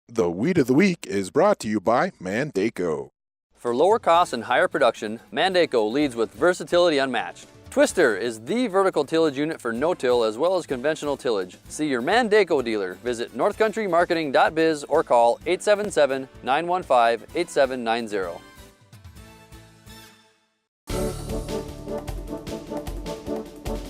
The Weed of the Week is brought to you by Mandaco. For lower costs and higher production, Mandaco leads with versatility unmatched. Twister is the vertical tillage unit for no-till as well as conventional tillage. See your Mandaco dealer. Visit northcountrymarketing.biz or call 877-915-8790.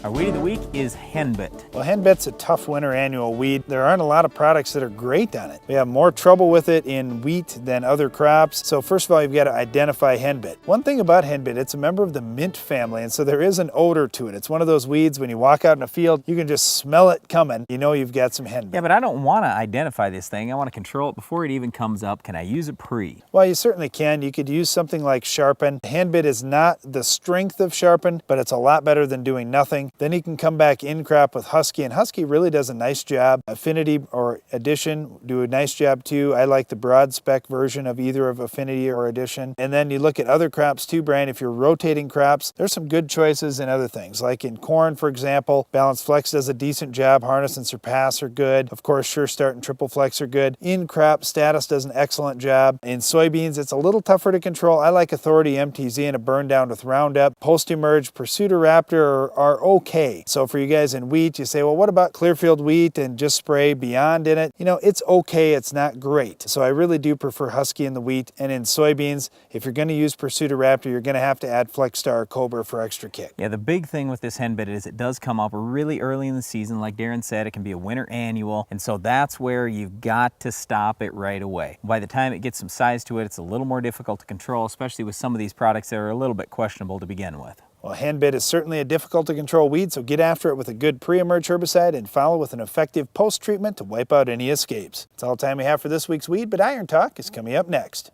Our weed of the week is Henbit. Well, Henbit's a tough winter annual weed. There aren't a lot of products that are great on it. We have more trouble with it in wheat than other crops. So first of all, you've got to identify Henbit. One thing about Henbit, it's a member of the mint family, and so there is an odor to it. It's one of those weeds when you walk out in a field, you can just smell it coming. You know you've got some Henbit. Yeah, but I don't want to identify this thing. I want to control it before it even comes up. Can I use it pre? Well, you certainly can. You could use something like Sharpen. Henbit is not the strength of Sharpen, but it's a lot better than doing nothing. Then you can come back in crop with Husky, and Husky really does a nice job. Affinity or Addition do a nice job too. I like the broad spec version of either of Affinity or Addition. And then you look at other crops too, Brian. If you're rotating crops, there's some good choices in other things. Like in corn, for example, Balanced Flex does a decent job. Harness and Surpass are good. Of course, Sure Start and Triple Flex are good. In crop, Status does an excellent job. In soybeans, it's a little tougher to control. I like Authority MTZ and a burn down with Roundup. Post-Emerge, Pursuit-O-Raptor are okay. So for you guys in wheat, you say, well, what about Clearfield wheat and just spray Beyond in it? You know, it's okay, it's not great. So I really do prefer Husky in the wheat. And in soybeans, if you're going to use Pursuit-O-Raptor, you're going to have to add Flexstar or COBRA for extra kick. Yeah, the big thing with this Henbit is it does come up really early in the season. Like Darren said, it can be a winter annual. And so that's where you've got to stop it right away. By the time it gets some size to it, it's a little more difficult to control, especially with some of these products that are a little bit questionable to begin with. Well, Henbit is certainly a difficult to control weed, so get after it with a good pre-emerge herbicide and follow with an effective post-treatment to wipe out any escapes. That's all the time we have for this week's Weed, but Iron Talk is coming up next.